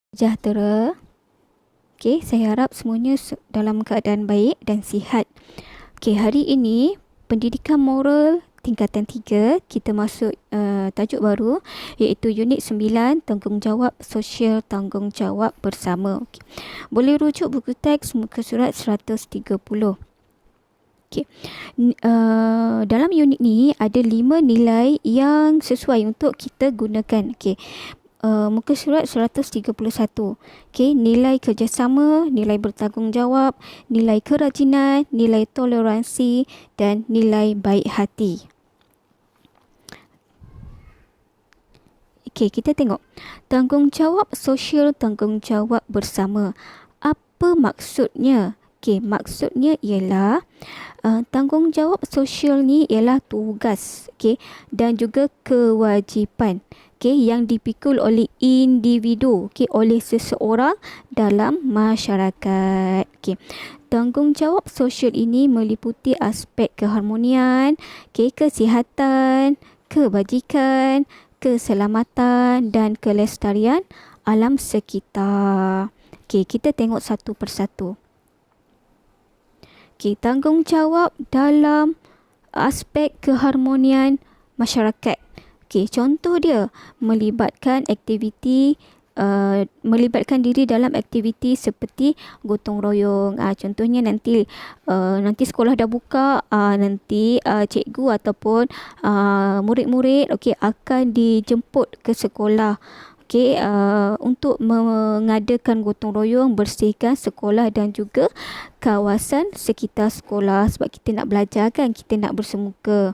Sejahtera. Okey, saya harap semuanya dalam keadaan baik dan sihat. Okey, hari ini pendidikan moral tingkatan 3 kita masuk tajuk baru iaitu unit 9 tanggungjawab sosial tanggungjawab bersama. Okay. Boleh rujuk buku teks muka surat 130. Okay. Dalam unit ni ada 5 nilai yang sesuai untuk kita gunakan. Okay. Muka surat 131. Okey, nilai kerjasama, nilai bertanggungjawab, nilai kerajinan, nilai toleransi dan nilai baik hati. Okey, kita tengok. Tanggungjawab sosial, tanggungjawab bersama. Apa maksudnya? Okey, maksudnya ialah tanggungjawab sosial ni ialah tugas, okey, dan juga kewajipan, okey, yang dipikul oleh individu, okey, oleh seseorang dalam masyarakat. Okey. Tanggungjawab sosial ini meliputi aspek keharmonian, okey, kesihatan, kebajikan, keselamatan dan kelestarian alam sekitar. Okey, kita tengok satu persatu. Okey, tanggungjawab dalam aspek keharmonian masyarakat. Okey, contoh dia melibatkan diri dalam aktiviti seperti gotong royong. Contohnya nanti sekolah dah buka, nanti cikgu ataupun murid-murid okey akan dijemput ke sekolah. Okey, untuk mengadakan gotong royong bersihkan sekolah dan juga kawasan sekitar sekolah sebab kita nak belajar kan, kita nak bersemuka.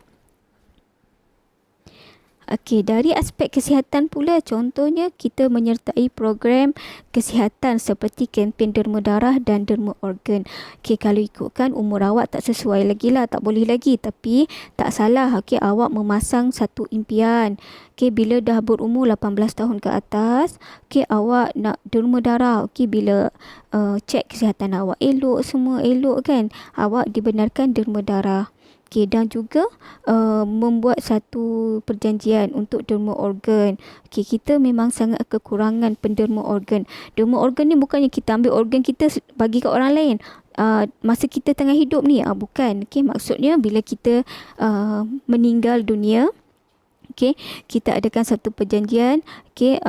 Okey, dari aspek kesihatan pula, contohnya kita menyertai program kesihatan seperti kempen derma darah dan derma organ. Okey, kalau ikutkan umur awak tak sesuai lagi lah, tak boleh lagi, tapi tak salah. Okey, awak memasang satu impian. Okey, bila dah berumur 18 tahun ke atas, okey, awak nak derma darah. Okey, bila cek kesihatan awak elok, semua elok kan, awak dibenarkan derma darah. Okay, dan juga membuat satu perjanjian untuk derma organ. Okay, kita memang sangat kekurangan penderma organ. Derma organ ni bukannya kita ambil organ kita bagi ke orang lain. Masa kita tengah hidup ni, bukan. Okay, maksudnya bila kita meninggal dunia, okay, kita adakan satu perjanjian. Okay,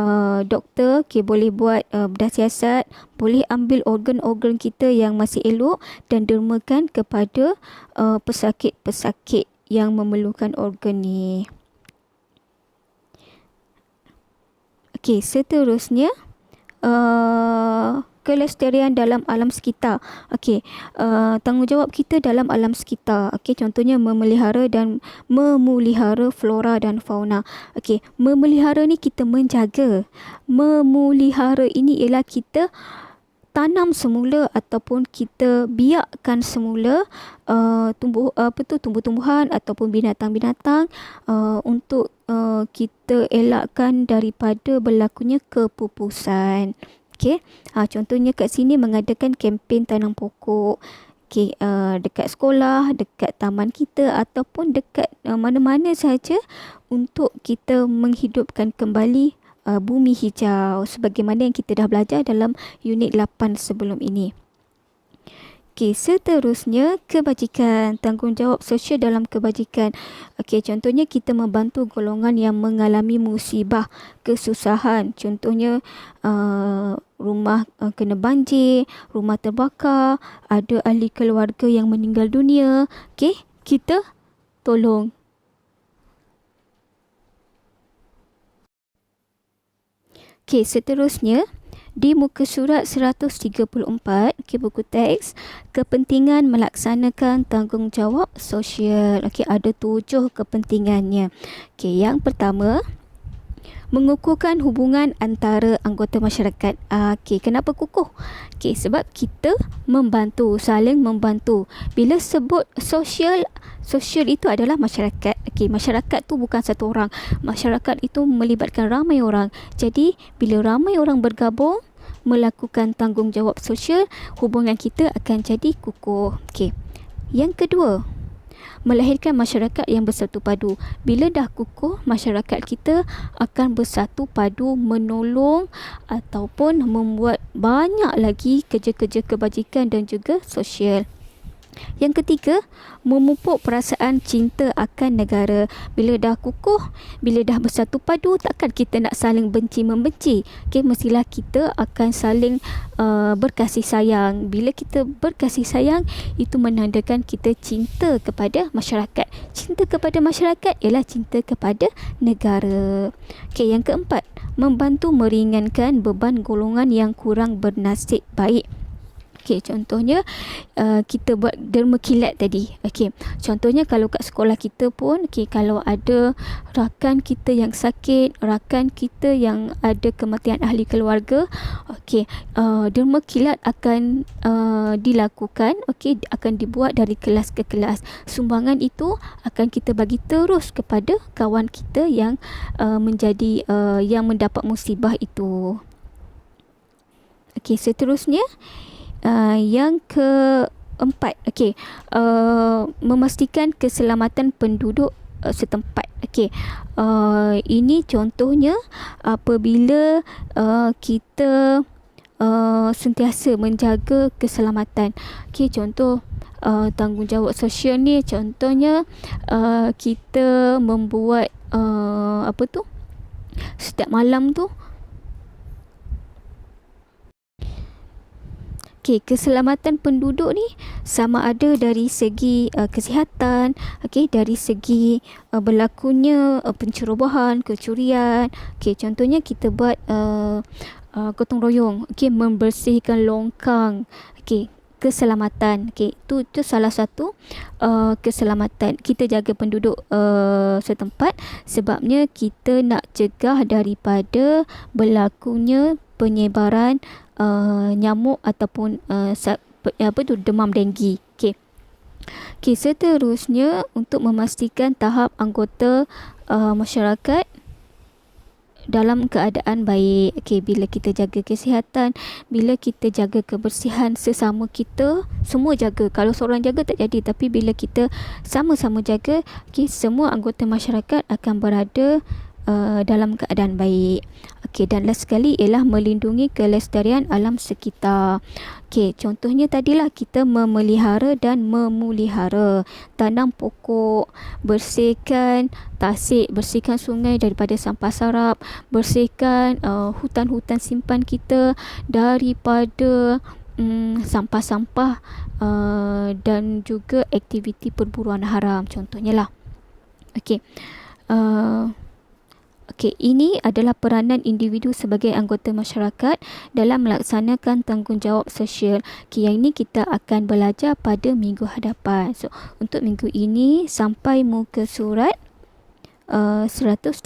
doktor boleh buat bedah siasat, boleh ambil organ-organ kita yang masih elok dan dermakan kepada pesakit-pesakit yang memerlukan organ ni. Okay, seterusnya kelestarian dalam alam sekitar. Okey, tanggungjawab kita dalam alam sekitar. Okey, contohnya memelihara flora dan fauna. Okey, memelihara ni kita menjaga. Memelihara ini ialah kita tanam semula ataupun kita biarkan semula tumbuh-tumbuhan ataupun binatang-binatang untuk kita elakkan daripada berlakunya kepupusan. Okey, contohnya kat sini mengadakan kempen tanam pokok. Okey, dekat sekolah, dekat taman kita ataupun dekat mana-mana sahaja untuk kita menghidupkan kembali bumi hijau sebagaimana yang kita dah belajar dalam unit 8 sebelum ini. Okey, seterusnya kebajikan, tanggungjawab sosial dalam kebajikan. Okey, contohnya kita membantu golongan yang mengalami musibah, kesusahan. Contohnya rumah kena banjir, rumah terbakar, ada ahli keluarga yang meninggal dunia. Okey, kita tolong. Okey, seterusnya di muka surat 134, okay, buku teks, kepentingan melaksanakan tanggungjawab sosial. Okey, ada 7 kepentingannya. Okey, yang pertama, mengukuhkan hubungan antara anggota masyarakat. Okey, kenapa kukuh? Okey, sebab kita membantu, saling membantu. Bila sebut sosial itu adalah masyarakat. Okey, masyarakat tu bukan satu orang. Masyarakat itu melibatkan ramai orang. Jadi, bila ramai orang bergabung melakukan tanggungjawab sosial, hubungan kita akan jadi kukuh. Okey. Yang kedua, melahirkan masyarakat yang bersatu padu. Bila dah kukuh, masyarakat kita akan bersatu padu menolong ataupun membuat banyak lagi kerja-kerja kebajikan dan juga sosial. Yang ketiga, memupuk perasaan cinta akan negara. Bila dah kukuh, bila dah bersatu padu, takkan kita nak saling benci-membenci. Mestilah kita akan saling berkasih sayang. Bila kita berkasih sayang, itu menandakan kita cinta kepada masyarakat. Cinta kepada masyarakat ialah cinta kepada negara. Yang keempat, membantu meringankan beban golongan yang kurang bernasib baik. Contohnya kita buat derma kilat tadi. Contohnya kalau kat sekolah kita pun, kalau ada rakan kita yang sakit, rakan kita yang ada kematian ahli keluarga, derma kilat akan dilakukan, akan dibuat dari kelas ke kelas. Sumbangan itu akan kita bagi terus kepada kawan kita yang menjadi yang mendapat musibah itu. Seterusnya, yang keempat, memastikan keselamatan penduduk setempat. Ini contohnya apabila kita sentiasa menjaga keselamatan. Contoh tanggungjawab sosial ni, contohnya kita membuat setiap malam tu keselamatan penduduk ni sama ada dari segi kesihatan, dari segi berlakunya pencerobohan, kecurian. Contohnya kita buat gotong royong, membersihkan longkang, keselamatan. Itu salah satu keselamatan. Kita jaga penduduk setempat sebabnya kita nak cegah daripada berlakunya penyebaran nyamuk ataupun demam denggi. Seterusnya, untuk memastikan tahap anggota masyarakat dalam keadaan baik. Bila kita jaga kesihatan, bila kita jaga kebersihan sesama kita, semua jaga. Kalau seorang jaga tak jadi, tapi bila kita sama-sama jaga, semua anggota masyarakat akan berada dalam keadaan baik. Dan last sekali ialah melindungi kelestarian alam sekitar. Contohnya tadilah kita memelihara dan memulihara, tanam pokok, bersihkan tasik, bersihkan sungai daripada sampah sarap, bersihkan hutan-hutan simpan kita daripada sampah-sampah dan juga aktiviti perburuan haram, contohnya lah. Ini adalah peranan individu sebagai anggota masyarakat dalam melaksanakan tanggungjawab sosial. Yang ini kita akan belajar pada minggu hadapan. Untuk minggu ini sampai muka surat 134.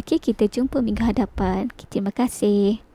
Kita jumpa minggu hadapan. Terima kasih.